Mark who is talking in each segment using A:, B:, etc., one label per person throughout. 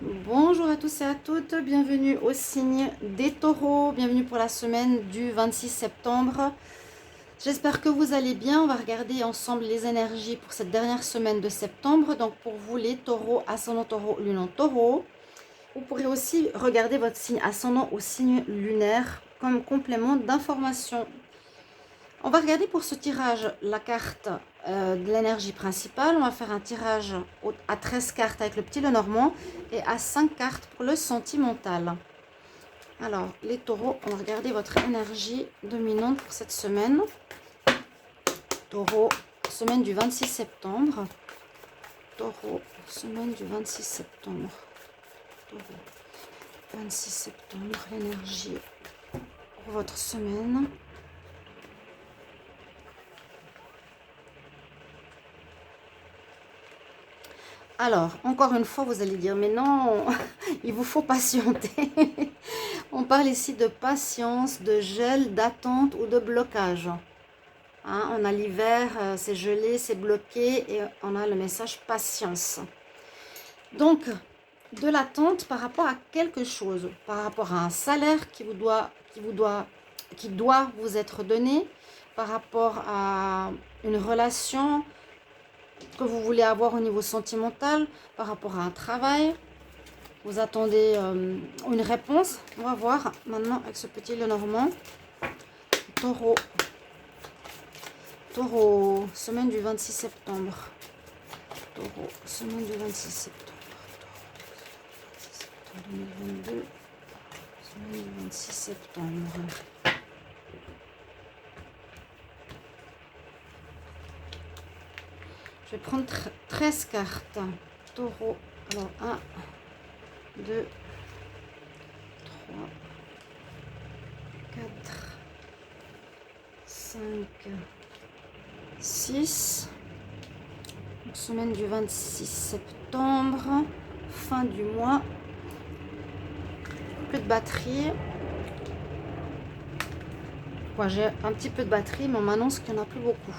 A: Bonjour à tous et à toutes, bienvenue au signe des taureaux, bienvenue pour la semaine du 26 septembre. J'espère que vous allez bien, on va regarder ensemble les énergies pour cette dernière semaine de septembre. Donc pour vous les taureaux, ascendant taureau, lune en taureau. Vous pourrez aussi regarder votre signe ascendant au signe lunaire comme complément d'information. On va regarder pour ce tirage la carte de l'énergie principale. On va faire un tirage à 13 cartes avec le petit Lenormand et à 5 cartes pour le sentimental. Alors, les taureaux, on va regarder votre énergie dominante pour cette semaine. Taureau, semaine du 26 septembre. Taureau, semaine du 26 septembre. Taureau, 26 septembre, l'énergie pour votre semaine. Alors, encore une fois, vous allez dire, mais non, il vous faut patienter. On parle ici de patience, de gel, d'attente ou de blocage. Hein, on a l'hiver, c'est gelé, c'est bloqué et on a le message patience. Donc, de l'attente par rapport à quelque chose, par rapport à un salaire qui doit vous être donné, par rapport à une relation que vous voulez avoir au niveau sentimental, par rapport à un travail. Vous attendez une réponse. On va voir maintenant avec ce petit Lenormand. Taureau. Taureau, semaine du 26 septembre. Taureau, semaine du 26 septembre. Taureau, 2022. Semaine du 26 septembre. Je vais prendre 13 cartes. Taureau. Alors, 1, 2, 3, 4, 5, 6. Semaine du 26 septembre. Fin du mois. Plus de batterie. Ouais, j'ai un petit peu de batterie, mais on m'annonce qu'il n'y en a plus beaucoup.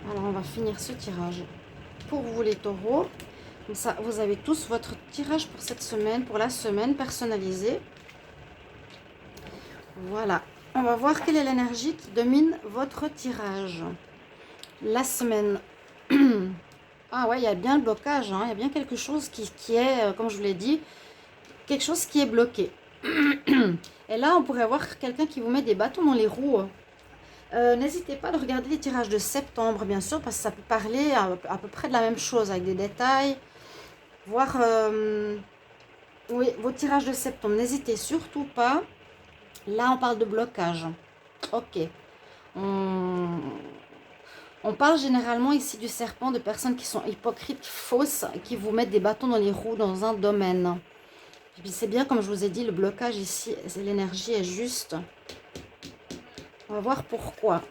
A: Alors, on va finir ce tirage pour vous les taureaux. Comme ça, vous avez tous votre tirage pour cette semaine, pour la semaine personnalisée. Voilà. On va voir quelle est l'énergie qui domine votre tirage. La semaine. Ah ouais, il y a bien le blocage. Hein. Il y a bien quelque chose qui est, comme je vous l'ai dit, quelque chose qui est bloqué. Et là, on pourrait avoir quelqu'un qui vous met des bâtons dans les roues. N'hésitez pas à regarder les tirages de septembre, bien sûr, parce que ça peut parler à peu près de la même chose, avec des détails. Voir oui, vos tirages de septembre. N'hésitez surtout pas. Là, on parle de blocage. Ok. On parle généralement ici du serpent, de personnes qui sont hypocrites, fausses, qui vous mettent des bâtons dans les roues dans un domaine. Et puis c'est bien, comme je vous ai dit, le blocage ici, l'énergie est juste. On va voir pourquoi.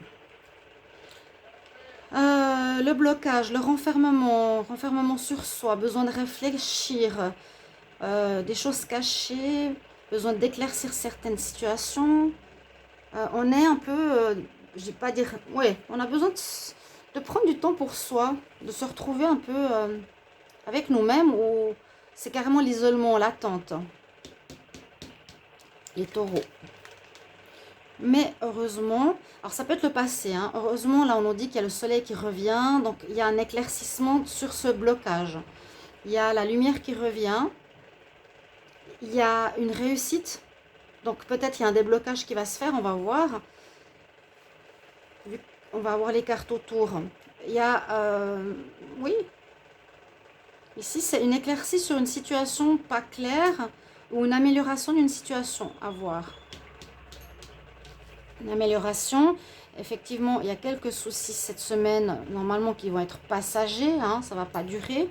A: Le blocage, le renfermement sur soi, besoin de réfléchir, des choses cachées, besoin d'éclaircir certaines situations. On est un peu, je vais pas dire, ouais, on a besoin de prendre du temps pour soi, de se retrouver un peu avec nous-mêmes, ou c'est carrément l'isolement, l'attente. Les taureaux. Mais heureusement, alors ça peut être le passé, hein, heureusement là on nous dit qu'il y a le soleil qui revient, donc il y a un éclaircissement sur ce blocage. Il y a la lumière qui revient, il y a une réussite, donc peut-être il y a un déblocage qui va se faire, on va voir. On va avoir les cartes autour. Il y a, oui, ici c'est une éclaircie sur une situation pas claire ou une amélioration d'une situation à voir. Une amélioration. Effectivement, il y a quelques soucis cette semaine, normalement qui vont être passagers, hein, ça ne va pas durer.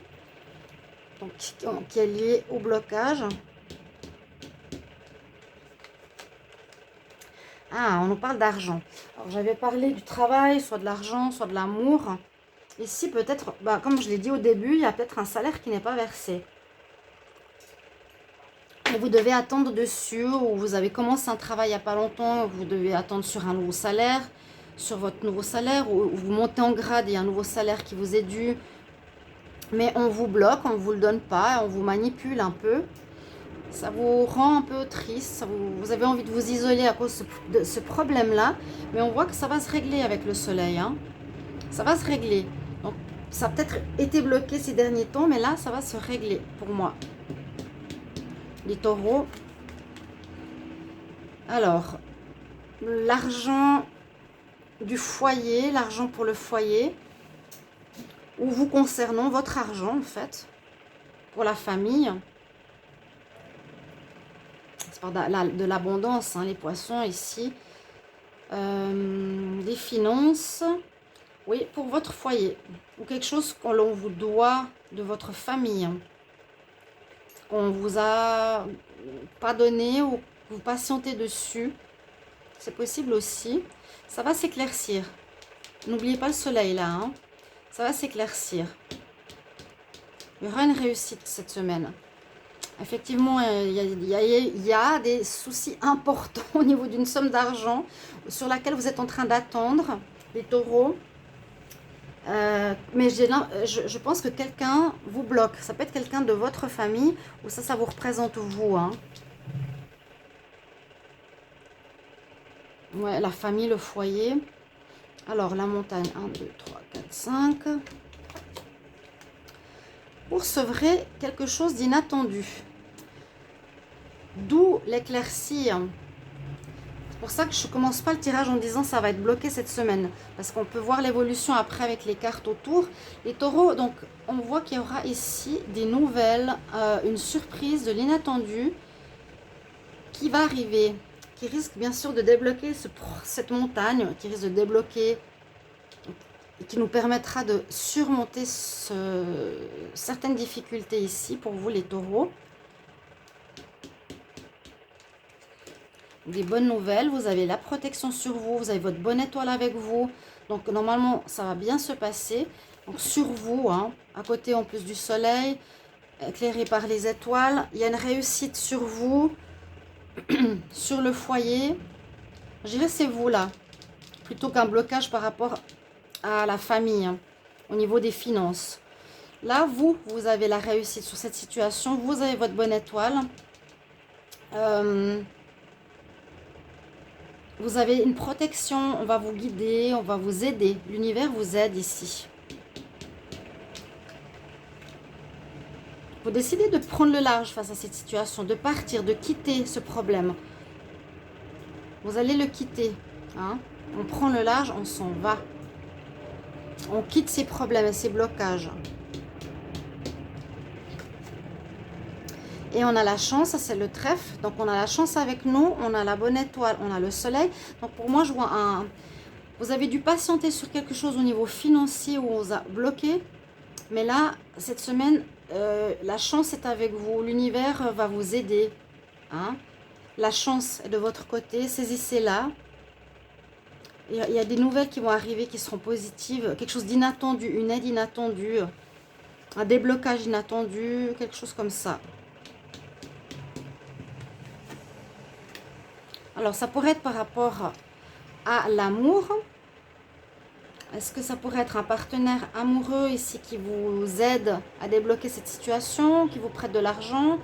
A: Donc, qui est lié au blocage. Ah, on nous parle d'argent. Alors, j'avais parlé du travail, soit de l'argent, soit de l'amour. Ici, peut-être, bah, comme je l'ai dit au début, il y a peut-être un salaire qui n'est pas versé. Et vous devez attendre dessus, ou vous avez commencé un travail il n'y a pas longtemps, vous devez attendre sur un nouveau salaire, sur votre nouveau salaire, ou vous montez en grade et il y a un nouveau salaire qui vous est dû. mais on vous bloque, on ne vous le donne pas, on vous manipule un peu. Ça vous rend un peu triste, vous avez envie de vous isoler à cause de ce problème-là, mais on voit que ça va se régler avec le soleil, hein. Ça va se régler. Donc, ça a peut-être été bloqué ces derniers temps, mais là, ça va se régler pour moi. Les taureaux. Alors, l'argent du foyer, l'argent pour le foyer, ou vous concernant votre argent, en fait, pour la famille. C'est pas de l'abondance, hein, les poissons ici. Des finances. Oui, pour votre foyer. Ou quelque chose qu'on vous doit de votre famille. Qu'on vous a pas donné ou vous patientez dessus. C'est possible aussi. Ça va s'éclaircir. N'oubliez pas le soleil là. Hein. Ça va s'éclaircir. Il y aura une réussite cette semaine. Effectivement, il y a des soucis importants au niveau d'une somme d'argent sur laquelle vous êtes en train d'attendre, les taureaux. Mais je pense que quelqu'un vous bloque. Ça peut être quelqu'un de votre famille ou ça vous représente vous. Hein. Ouais, la famille, le foyer. Alors, la montagne, 1, 2, 3, 4, 5. Pour sevrer quelque chose d'inattendu. D'où l'éclaircie. C'est pour ça que je ne commence pas le tirage en disant ça va être bloqué cette semaine. Parce qu'on peut voir l'évolution après avec les cartes autour. Les taureaux, donc on voit qu'il y aura ici des nouvelles, une surprise de l'inattendu qui va arriver. Qui risque bien sûr de débloquer cette montagne, qui risque de débloquer et qui nous permettra de surmonter certaines difficultés ici pour vous les taureaux. Des bonnes nouvelles, vous avez la protection sur vous, vous avez votre bonne étoile avec vous. Donc normalement, ça va bien se passer. Donc sur vous, hein, à côté en plus du soleil, éclairé par les étoiles, il y a une réussite sur vous, sur le foyer. Je dirais c'est vous là, plutôt qu'un blocage par rapport à la famille, hein, au niveau des finances. Là, vous avez la réussite sur cette situation, vous avez votre bonne étoile. Vous avez une protection, on va vous guider, on va vous aider. L'univers vous aide ici. Vous décidez de prendre le large face à cette situation, de partir, de quitter ce problème. Vous allez le quitter. Hein? On prend le large, on s'en va. On quitte ces problèmes et ces blocages. Et on a la chance, ça c'est le trèfle. Donc on a la chance avec nous, on a la bonne étoile, on a le soleil. Donc pour moi, je vois vous avez dû patienter sur quelque chose au niveau financier où on vous a bloqué. Mais là, cette semaine, la chance est avec vous. L'univers va vous aider. Hein? La chance est de votre côté. Saisissez-la. Il y a des nouvelles qui vont arriver qui seront positives. Quelque chose d'inattendu, une aide inattendue. Un déblocage inattendu, quelque chose comme ça. Alors, ça pourrait être par rapport à l'amour. Est-ce que ça pourrait être un partenaire amoureux ici qui vous aide à débloquer cette situation, qui vous prête de l'argent?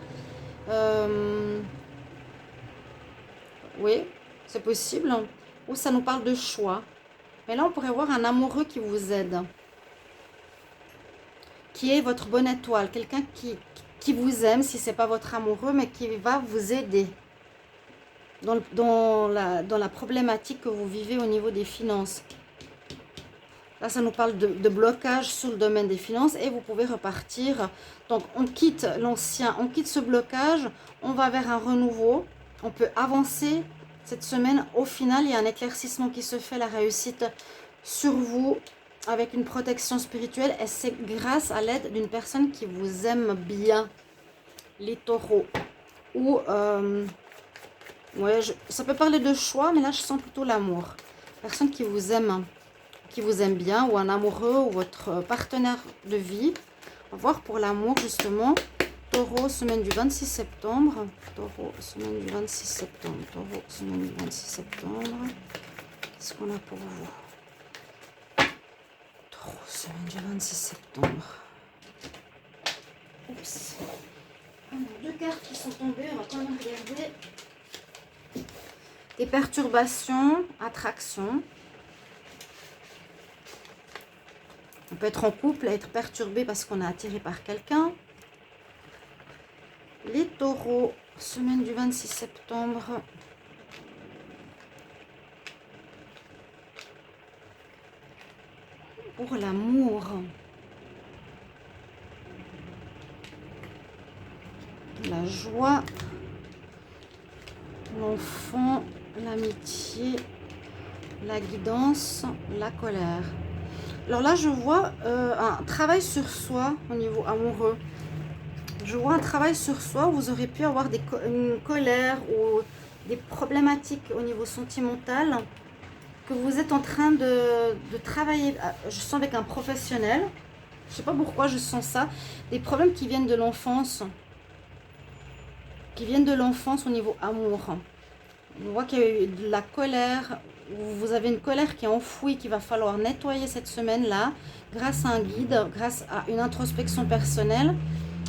A: Oui, c'est possible. Ou ça nous parle de choix. Mais là, on pourrait voir un amoureux qui vous aide. Qui est votre bonne étoile. Quelqu'un qui vous aime, si ce n'est pas votre amoureux, mais qui va vous aider. Dans la problématique que vous vivez au niveau des finances. Là, ça nous parle de blocage sur le domaine des finances et vous pouvez repartir. Donc, on quitte l'ancien, on quitte ce blocage, on va vers un renouveau. On peut avancer cette semaine. Au final, il y a un éclaircissement qui se fait, la réussite sur vous avec une protection spirituelle. Et c'est grâce à l'aide d'une personne qui vous aime bien, les taureaux. Ou... ouais, ça peut parler de choix, mais là, je sens plutôt l'amour. Personne qui vous aime bien, ou un amoureux, ou votre partenaire de vie. On va voir pour l'amour, justement. Taureau, semaine du 26 septembre. Taureau, semaine du 26 septembre. Taureau, semaine du 26 septembre. Qu'est-ce qu'on a pour vous? Taureau, semaine du 26 septembre. Oups. On a deux cartes qui sont tombées, on va quand même regarder. Des perturbations, attraction. On peut être en couple, être perturbé parce qu'on est attiré par quelqu'un. Les taureaux, semaine du 26 septembre. Pour l'amour. La joie. L'enfant, l'amitié, la guidance, la colère. Alors là, je vois un travail sur soi au niveau amoureux. Je vois un travail sur soi où vous aurez pu avoir une colère ou des problématiques au niveau sentimental que vous êtes en train de travailler. Je sens avec un professionnel. Je ne sais pas pourquoi je sens ça. Des problèmes qui viennent de l'enfance. Qui viennent de l'enfance au niveau amour. On voit qu'il y a eu de la colère. Vous avez une colère qui est enfouie, qu'il va falloir nettoyer cette semaine-là, grâce à un guide, grâce à une introspection personnelle,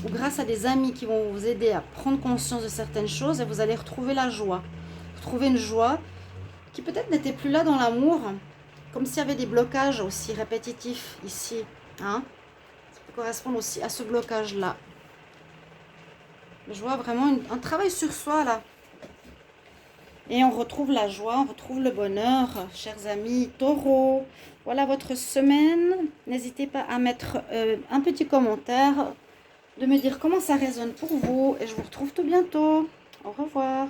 A: ou grâce à des amis qui vont vous aider à prendre conscience de certaines choses, et vous allez retrouver la joie. Retrouver une joie qui peut-être n'était plus là dans l'amour, comme s'il y avait des blocages aussi répétitifs ici. Hein? Ça peut correspondre aussi à ce blocage-là. Je vois vraiment un travail sur soi là. Et on retrouve la joie, on retrouve le bonheur, chers amis taureaux. Voilà votre semaine. N'hésitez pas à mettre un petit commentaire, de me dire comment ça résonne pour vous. Et je vous retrouve tout bientôt. Au revoir.